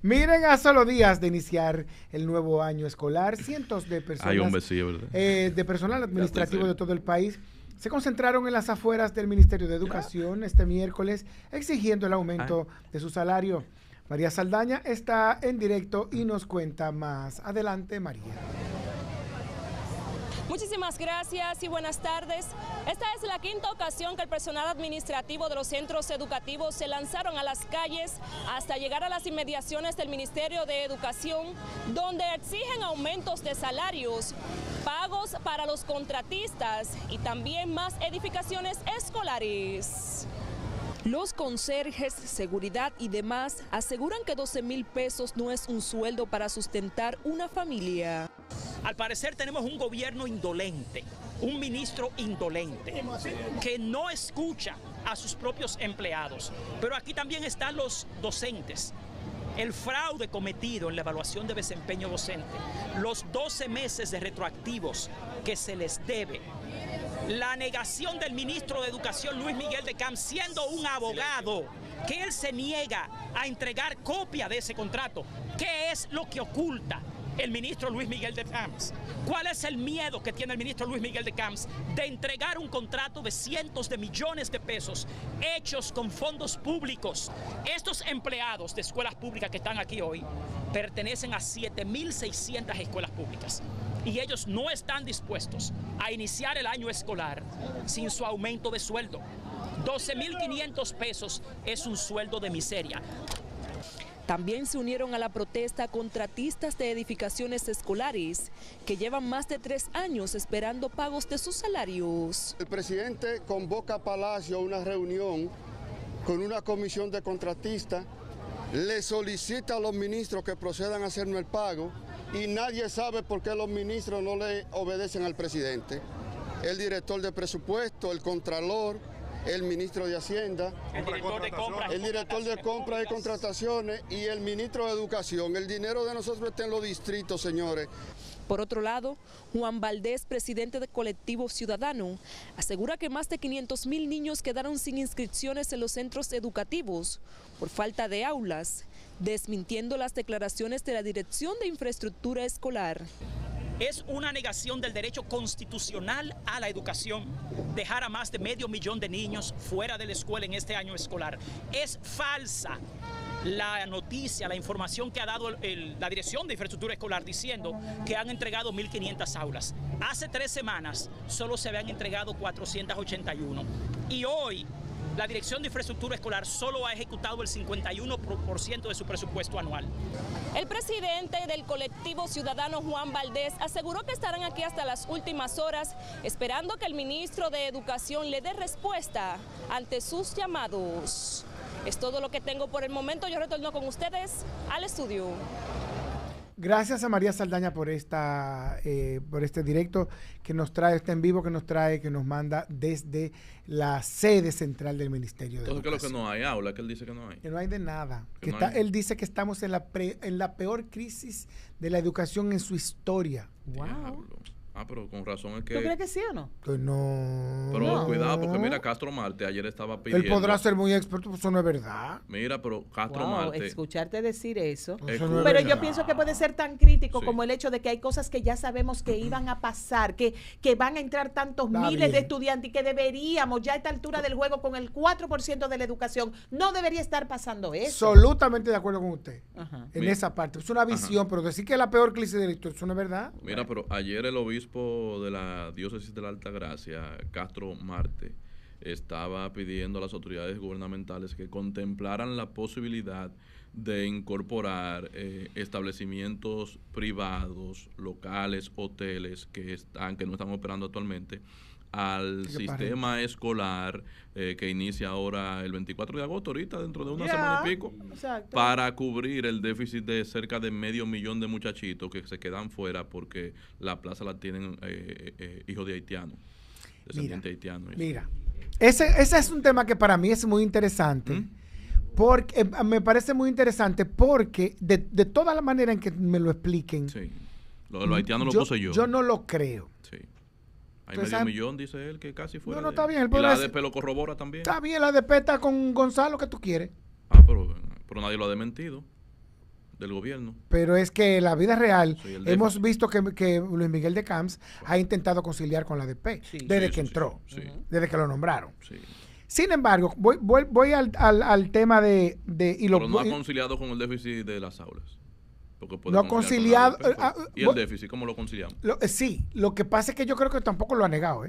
Miren, a solo días de iniciar el nuevo año escolar, cientos de personas, de personal administrativo de todo el país se concentraron en las afueras del Ministerio de Educación este miércoles exigiendo el aumento de su salario. María Saldaña está en directo y nos cuenta más. Adelante, María. Muchísimas gracias y buenas tardes. Esta es la quinta ocasión que el personal administrativo de los centros educativos se lanzaron a las calles hasta llegar a las inmediaciones del Ministerio de Educación, donde exigen aumentos de salarios, pagos para los contratistas y también más edificaciones escolares. Los conserjes, seguridad y demás aseguran que 12,000 pesos no es un sueldo para sustentar una familia. Al parecer tenemos un gobierno indolente, un ministro indolente, que no escucha a sus propios empleados. Pero aquí también están los docentes. El fraude cometido en la evaluación de desempeño docente, los 12 meses de retroactivos que se les debe, la negación del ministro de Educación, Luis Miguel de Camps, siendo un abogado, que él se niega a entregar copia de ese contrato. ¿Qué es lo que oculta el ministro Luis Miguel de Camps? ¿Cuál es el miedo que tiene el ministro Luis Miguel de Camps de entregar un contrato de cientos de millones de pesos hechos con fondos públicos? Estos empleados de escuelas públicas que están aquí hoy pertenecen a 7,600 escuelas públicas y ellos no están dispuestos a iniciar el año escolar sin su aumento de sueldo. 12,500 pesos es un sueldo de miseria. También se unieron a la protesta contratistas de edificaciones escolares que llevan más de 3 años esperando pagos de sus salarios. El presidente convoca a Palacio a una reunión con una comisión de contratistas, le solicita a los ministros que procedan a hacernos el pago y nadie sabe por qué los ministros no le obedecen al presidente. El director de presupuesto, el contralor, el ministro de Hacienda, el director de compras y contrataciones y el ministro de Educación. El dinero de nosotros está en los distritos, señores. Por otro lado, Juan Valdés, presidente del Colectivo Ciudadano, asegura que más de 500,000 niños quedaron sin inscripciones en los centros educativos por falta de aulas, desmintiendo las declaraciones de la Dirección de Infraestructura Escolar. Es una negación del derecho constitucional a la educación, dejar a más de 500,000 de niños fuera de la escuela en este año escolar. Es falsa la noticia, la información que ha dado la Dirección de Infraestructura Escolar diciendo que han entregado 1,500 aulas. Hace 3 semanas solo se habían entregado 481 y hoy la Dirección de Infraestructura Escolar solo ha ejecutado el 51% de su presupuesto anual. El presidente del Colectivo Ciudadano, Juan Valdés, aseguró que estarán aquí hasta las últimas horas, esperando que el ministro de Educación le dé respuesta ante sus llamados. Es todo lo que tengo por el momento. Yo retorno con ustedes al estudio. Gracias a María Saldaña por este directo que nos trae, este en vivo que nos manda desde la sede central del Ministerio de Educación. Entonces, ¿qué es lo que no hay? Aula, que él dice que no hay. Que no hay de nada. Que no hay. Él dice que estamos en la peor crisis de la educación en su historia. Wow. Diablo. Pero con razón es que... ¿Tú crees que sí o no? Pues no. Pero no. Cuidado, porque mira, Castro Marte ayer estaba pidiendo... Él podrá ser muy experto, pero eso no es verdad. Mira, pero Castro Marte... Escucharte decir eso. No pero verdad. yo pienso que puede ser tan crítico como el hecho de que hay cosas que ya sabemos que iban a pasar, que van a entrar tantos miles de estudiantes y que deberíamos ya a esta altura del juego con el 4% de la educación, no debería estar pasando eso. Absolutamente de acuerdo con usted. En Mira. esa parte. Es una visión, pero decir que es la peor crisis de la historia, eso no es verdad. Mira, pero ayer el obispo de la Diócesis de la Altagracia, Castro Marte, estaba pidiendo a las autoridades gubernamentales que contemplaran la posibilidad de incorporar establecimientos privados, locales, hoteles que no están operando actualmente al sistema escolar que inicia ahora el 24 de agosto, ahorita dentro de una semana y pico, para cubrir el déficit de cerca de 500,000 de muchachitos que se quedan fuera porque la plaza la tienen hijos de haitianos, descendientes haitianos. Mira, ese es un tema que para mí es muy interesante. Porque me parece muy interesante porque de toda la manera en que me lo expliquen, sí. Lo de los haitianos lo puse yo. Yo no lo creo. Sí. Hay 500,000, dice él, que casi fuera. No, está bien. Y la ADP lo corrobora también. Está bien, la ADP está con Gonzalo, que tú quieres. Pero nadie lo ha desmentido. del gobierno. Pero es que en la vida real hemos visto que Luis Miguel de Camps ha intentado conciliar con la ADP desde que entró, desde que lo nombraron. Sí. Sin embargo, voy al tema de pero no ha conciliado con el déficit de las aulas. No ha conciliado. ¿Y el déficit cómo lo conciliamos? Sí, lo que pasa es que yo creo que tampoco lo ha negado,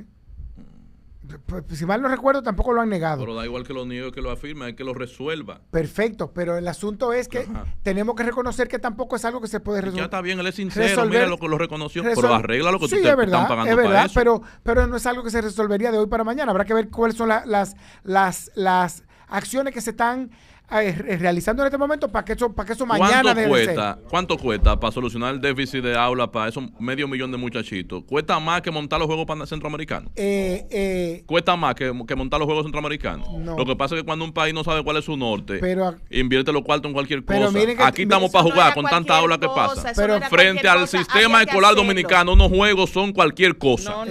Si mal no recuerdo, tampoco lo han negado. Pero da igual que lo niegue, que lo afirme, hay que lo resuelva. Perfecto, pero el asunto es que tenemos que reconocer que tampoco es algo que se puede resolver. Ya está bien, él es sincero, mira lo que lo reconoció, pero arregla lo que tú te están pagando para eso. Pero no es algo que se resolvería de hoy para mañana. Habrá que ver cuáles son las acciones que se están realizando en este momento para que eso mañana ¿Cuánto cuesta para solucionar el déficit de aula para esos 500,000 de muchachitos? ¿Cuesta más que montar los juegos centroamericanos? ¿Cuesta más que montar los juegos centroamericanos? No. Lo que pasa es que cuando un país no sabe cuál es su norte, invierte los cuartos en cualquier cosa. Aquí estamos para jugar con tanta aula que pasa. Pero frente al sistema escolar dominicano, unos juegos son cualquier cosa.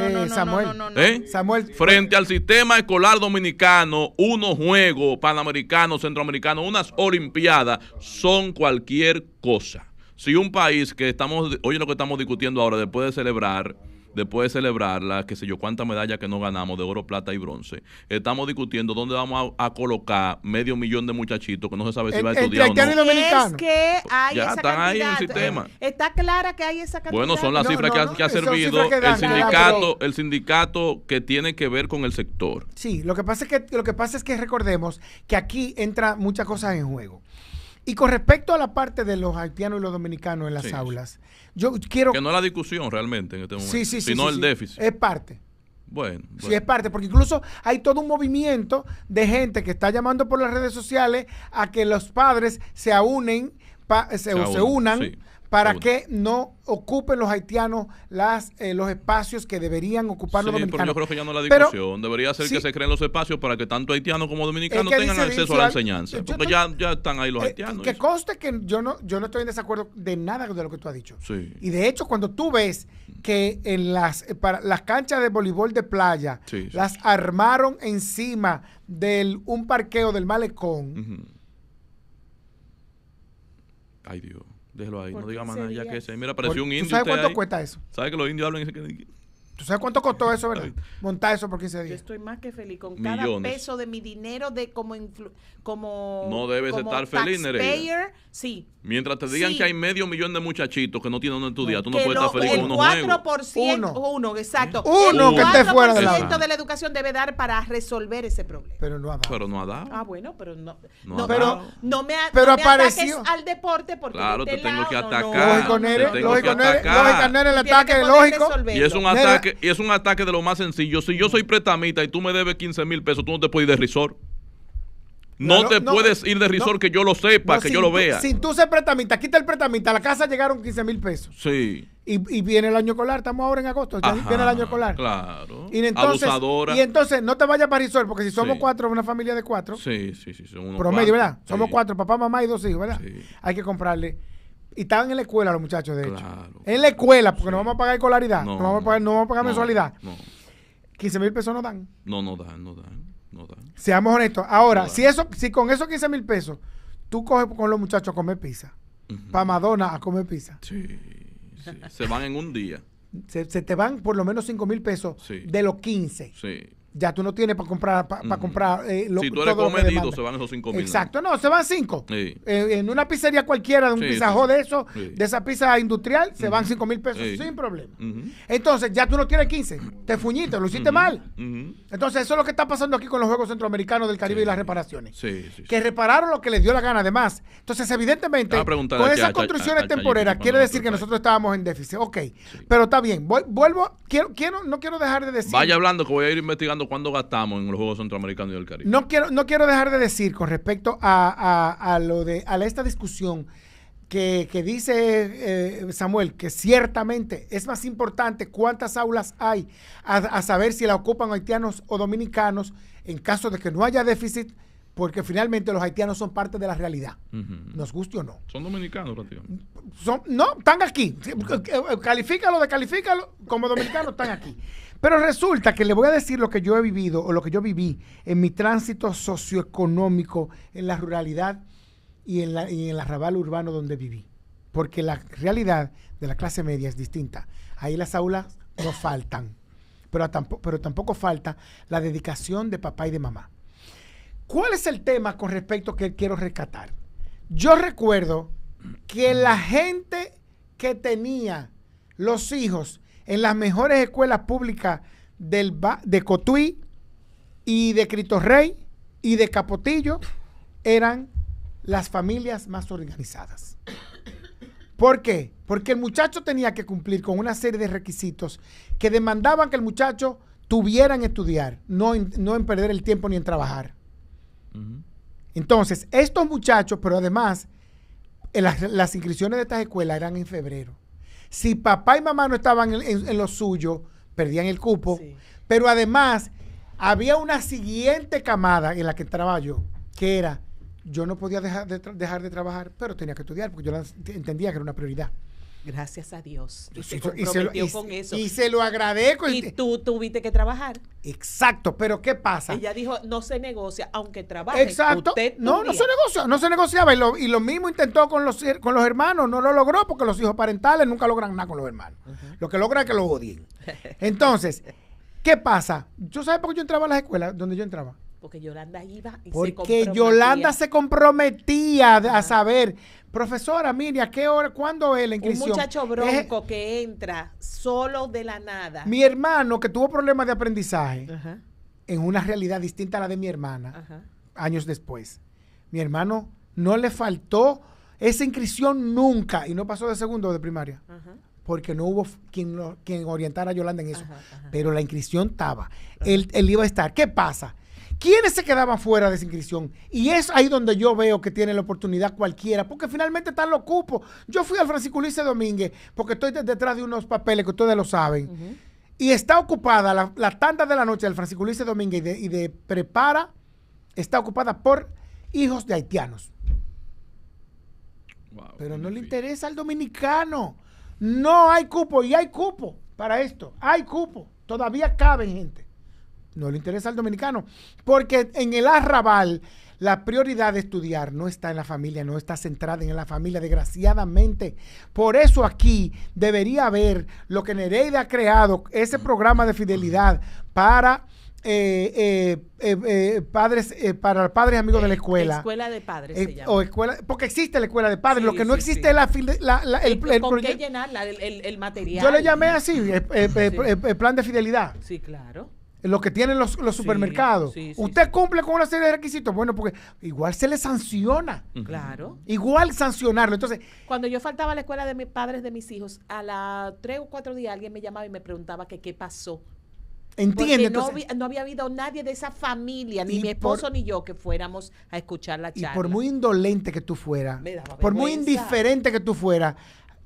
Samuel. Frente al sistema escolar dominicano, unos juegos panamericanos, centroamericanos, unas olimpiadas son cualquier cosa. Si un país que oye lo que estamos discutiendo ahora, después de celebrar las qué sé yo cuántas medallas que no ganamos de oro, plata y bronce, estamos discutiendo dónde vamos a colocar 500,000 de muchachitos que no se sabe si va a estudiar o no. Es que hay ya esa están cantidad, ahí en el sistema. Está clara que hay esa cantidad. Bueno, son las cifras que ha servido el sindicato que tiene que ver con el sector. Sí, lo que pasa es que recordemos que aquí entra muchas cosas en juego. Y con respecto a la parte de los haitianos y los dominicanos en las aulas, yo quiero... Que no es la discusión realmente en este momento, sino el déficit. Es parte. Bueno. Sí, es parte, porque incluso hay todo un movimiento de gente que está llamando por las redes sociales a que los padres se unan para que no ocupen los haitianos los espacios que deberían ocupar los dominicanos. Pero yo creo que ya no es la discusión. Debería ser que se creen los espacios para que tanto haitianos como dominicanos tengan acceso a la enseñanza. Porque ya están ahí los haitianos. Que conste que yo no estoy en desacuerdo de nada de lo que tú has dicho. Sí. Y de hecho, cuando tú ves que en las canchas de voleibol de playa las armaron encima de un parqueo del malecón. Ay, Dios. Déjelo ahí, no diga más nada ya que ese. Mira, apareció un indio. ¿Tú sabes cuánto cuesta eso? ¿Sabes que los indios hablan ese? ¿Tú sabes cuánto costó eso, verdad? Montar eso por 15 días. Yo estoy más que feliz con cada peso de mi dinero de como no debes estar feliz, Nereida. Sí. Mientras te digan que hay 500,000 de muchachitos que no tienen donde estudiar, tú no puedes estar feliz con unos juegos. El 4%, exacto. Uno que esté fuera de la aula. El 4% de la educación debe dar para resolver ese problema. Pero no ha dado. Ah, bueno, pero no me apareció al deporte porque claro, te tengo que atacar. Lógico, no era el ataque lógico. Y es un ataque de lo más sencillo. Si yo soy prestamista y tú me debes 15,000 pesos, tú no te puedes ir de resort. No te puedes ir de resort que yo lo sepa, que yo lo vea. Sin tú ser prestamista, quita el prestamista. A la casa llegaron 15,000 pesos. Sí. Y viene el año escolar, estamos ahora en agosto. Viene el año escolar. Claro. Y entonces no te vayas para resort, porque si somos 4, una familia de 4. Sí. Son promedio, ¿verdad? Sí. Somos 4, papá, mamá y 2 hijos, ¿verdad? Sí. Hay que comprarle. Y estaban en la escuela los muchachos, de hecho. En la escuela, porque no vamos a pagar escolaridad. No vamos a pagar mensualidad. 15,000 pesos no dan. No dan. Seamos honestos. Ahora, si con esos 15,000 pesos tú coges con los muchachos a comer pizza, para Madonna a comer pizza. Sí. Se van en un día. Se te van por lo menos 5,000 pesos de los 15. Sí. Ya tú no tienes para comprar si tú eres comedido, se van esos 5,000. Exacto, no, se van 5. Sí. En una pizzería cualquiera, de un pizzajó de eso, de esa pizza industrial, se van 5,000 pesos sin problema. Entonces, ya tú no tienes 15. Te fuñiste, lo hiciste mal. Entonces, eso es lo que está pasando aquí con los Juegos Centroamericanos del Caribe y las reparaciones. Que repararon lo que les dio la gana, además. Entonces, evidentemente, con esas construcciones temporeras, quiere decir que nosotros estábamos en déficit. Ok, pero está bien. Vuelvo, no quiero dejar de decir. Vaya hablando que voy a ir investigando cuándo gastamos en los Juegos Centroamericanos y del Caribe. No quiero dejar de decir con respecto a esta discusión que dice Samuel, que ciertamente es más importante cuántas aulas hay a saber si la ocupan haitianos o dominicanos en caso de que no haya déficit, porque finalmente los haitianos son parte de la realidad, nos guste o no. Son dominicanos prácticamente. No, están aquí. Califícalo como dominicanos, están aquí. Pero resulta que le voy a decir lo que yo he vivido o lo que yo viví en mi tránsito socioeconómico en la ruralidad y en el arrabal urbano donde viví. Porque la realidad de la clase media es distinta. Ahí las aulas no faltan, pero tampoco falta la dedicación de papá y de mamá. ¿Cuál es el tema con respecto que quiero rescatar? Yo recuerdo que la gente que tenía los hijos en las mejores escuelas públicas de Cotuí y de Cristo Rey y de Capotillo eran las familias más organizadas. ¿Por qué? Porque el muchacho tenía que cumplir con una serie de requisitos que demandaban que el muchacho tuviera en estudiar, no en perder el tiempo ni en trabajar. Entonces, estos muchachos, pero además, las inscripciones de estas escuelas eran en febrero. Si papá y mamá no estaban en lo suyo, perdían el cupo. Sí. Pero además, había una siguiente camada en la que entraba yo, que era, yo no podía dejar de trabajar, pero tenía que estudiar, porque yo entendía que era una prioridad. Gracias a Dios. Y se comprometió con eso. Y se lo agradezco. Y tú tuviste que trabajar. Exacto, pero ¿qué pasa? Ella dijo, no se negocia, aunque trabaje. Exacto. No se negociaba. Y lo mismo intentó con los hermanos, no lo logró porque los hijos parentales nunca logran nada con los hermanos. Lo que logran es que lo odien. Entonces, ¿qué pasa? ¿Tú sabes por qué yo entraba a las escuelas donde yo entraba? Porque Yolanda iba y porque Yolanda se comprometía a saber, profesora, mire, ¿a qué hora, cuándo es la inscripción? Un muchacho bronco que entra solo de la nada. Mi hermano, que tuvo problemas de aprendizaje, en una realidad distinta a la de mi hermana, años después, mi hermano no le faltó esa inscripción nunca y no pasó de segundo de primaria. Porque no hubo quien orientara a Yolanda en eso. Pero la inscripción estaba. Él iba a estar. ¿Qué pasa? ¿Quiénes se quedaban fuera de esa inscripción? Y es ahí donde yo veo que tiene la oportunidad cualquiera, porque finalmente están los cupos. Yo fui al Francisco Ulises Domínguez, porque estoy detrás de unos papeles que ustedes lo saben, y está ocupada, la tanda de la noche del Francisco Ulises Domínguez y de prepara, está ocupada por hijos de haitianos. Wow, pero no le interesa al dominicano. No hay cupo, y hay cupo para esto. Hay cupo. Todavía cabe gente. No le interesa al dominicano, porque en el arrabal la prioridad de estudiar no está en la familia, no está centrada en la familia, desgraciadamente. Por eso aquí debería haber lo que Nereida ha creado, ese programa de fidelidad para padres, para padres amigos de la escuela. Escuela de padres se llama. O escuela, porque existe la escuela de padres, lo que no existe es ¿con qué llenarla? El material. Yo le llamé así, el plan de fidelidad. Sí, claro. Lo que tienen los supermercados. Usted cumple con una serie de requisitos. Bueno, porque igual se le sanciona. Claro. Igual sancionarlo. Entonces, cuando yo faltaba a la escuela de mis padres, de mis hijos, a las 3 o 4 días alguien me llamaba y me preguntaba que qué pasó. Entiende. Porque no había habido nadie de esa familia, ni mi esposo ni yo, que fuéramos a escuchar la charla. Y por muy indolente que tú fueras, por muy indiferente que tú fueras,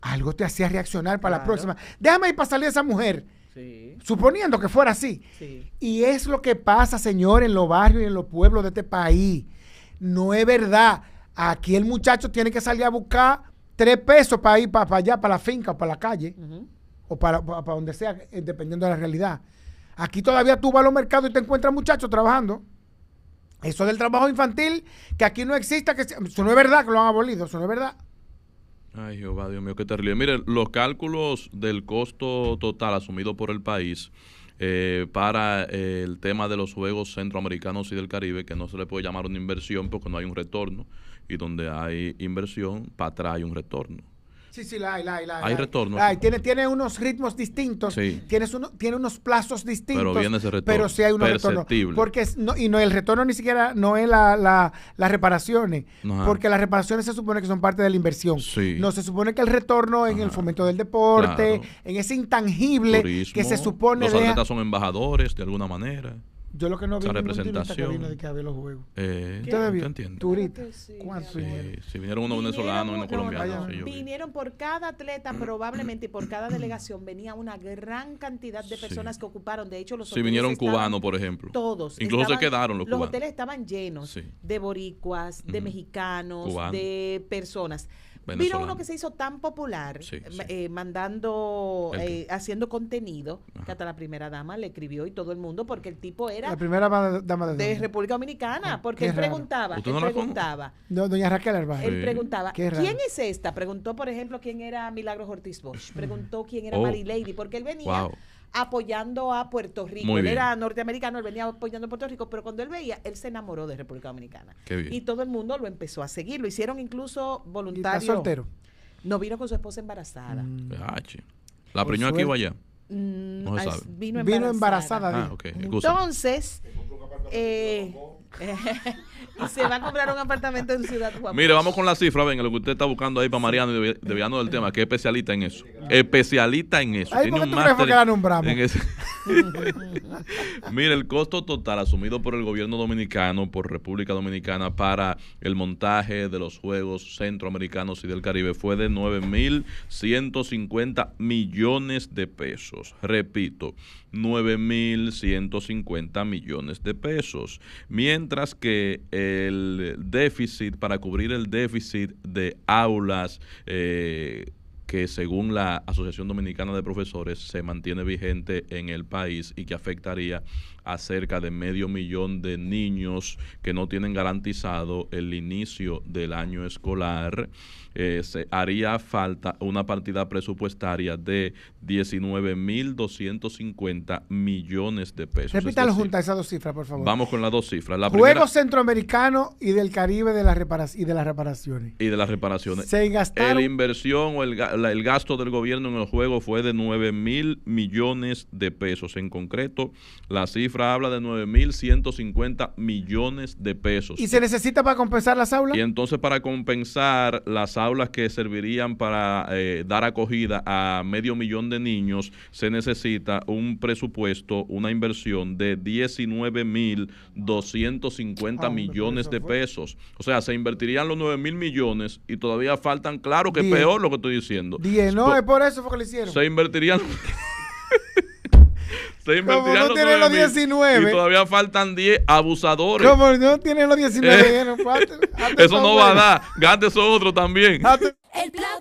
algo te hacía reaccionar para la próxima. Déjame ir para salir a esa mujer. Sí. Suponiendo que fuera así. Sí. Y es lo que pasa, señor, en los barrios y en los pueblos de este país. No es verdad. Aquí el muchacho tiene que salir a buscar 3 pesos para ir para allá, para la finca o para la calle, o para donde sea, dependiendo de la realidad. Aquí todavía tú vas a los mercados y te encuentras muchachos trabajando. Eso del trabajo infantil, que aquí no existe, eso no es verdad que lo han abolido, eso no es verdad. Ay, Jehová, Dios mío, qué terrible. Mire, los cálculos del costo total asumido por el país para el tema de los Juegos Centroamericanos y del Caribe, que no se le puede llamar una inversión porque no hay un retorno, y donde hay inversión, para atrás hay un retorno. Sí, la hay. Hay retorno. Tiene unos ritmos distintos, tiene unos plazos distintos, pero viene ese retorno, pero sí hay un retorno. Porque el retorno ni siquiera no es las reparaciones, porque las reparaciones se supone que son parte de la inversión. Sí. No, se supone que el retorno en el fomento del deporte, en ese intangible turismo, que se supone... Los atletas son embajadores de alguna manera. Yo lo que no vi en representación de que había los juegos. ¿Usted entiende? Turista. ¿Cuántos? Sí, vinieron unos venezolanos y unos colombianos. Vinieron por cada atleta probablemente y por cada delegación venía una gran cantidad de personas que ocuparon. De hecho, los hoteles vinieron cubanos, por ejemplo. Todos. Incluso se quedaron los cubanos. Los hoteles estaban llenos de boricuas, de mexicanos, de personas. Vino uno que se hizo tan popular, haciendo contenido, que hasta la primera dama le escribió y todo el mundo, porque el tipo era la primera dama de República Dominicana, porque él preguntaba, doña Raquel Arbaje. Él preguntaba, ¿quién es esta? Preguntó, por ejemplo, quién era Milagros Ortiz Bosch, preguntó quién era Mary Lady, porque él venía apoyando a Puerto Rico. Él era norteamericano, él venía apoyando a Puerto Rico, pero cuando él veía, él se enamoró de República Dominicana. Y todo el mundo lo empezó a seguir. Lo hicieron incluso voluntario. ¿Está soltero? No, vino con su esposa embarazada. ¿La preñó aquí o allá? No se sabe. Vino embarazada. Entonces, y se va a comprar un apartamento en Ciudad Guapa. Mire, vamos con la cifra, venga, lo que usted está buscando ahí para Mariano y desviando del tema, que es especialista en eso. Especialista en eso. Tiene un máster en eso. Mire, el costo total asumido por el gobierno dominicano, por República Dominicana, para el montaje de los Juegos Centroamericanos y del Caribe fue de 9.150 millones de pesos. Repito, 9.150 millones de pesos. Mientras que el déficit, para cubrir el déficit de aulas, que según la Asociación Dominicana de Profesores se mantiene vigente en el país y que afectaría a cerca de 500,000 de niños que no tienen garantizado el inicio del año escolar, se haría falta una partida presupuestaria de 19.250 millones de pesos. Repítalo juntas esas dos cifras, por favor. Vamos con las dos cifras. La Juegos Centroamericanos y del Caribe y de las reparaciones. Y de las reparaciones. Se gastaron. La inversión o el gasto del gobierno en el juego fue de 9.000 millones de pesos. En concreto, la cifra habla de 9.150 millones de pesos. ¿Y se necesita para compensar las aulas? Y entonces, para compensar las aulas que servirían para dar acogida a 500,000 de niños, se necesita un presupuesto, una inversión de 19.250 millones de pesos. O sea, se invertirían los 9.000 millones y todavía faltan, claro que es peor lo que estoy diciendo. No, es por eso fue que lo hicieron. Se invertirían... Como no tienen los 19 y todavía faltan 10 abusadores. Como no tienen los 19 eso no va a dar. Gante eso otro también. El plan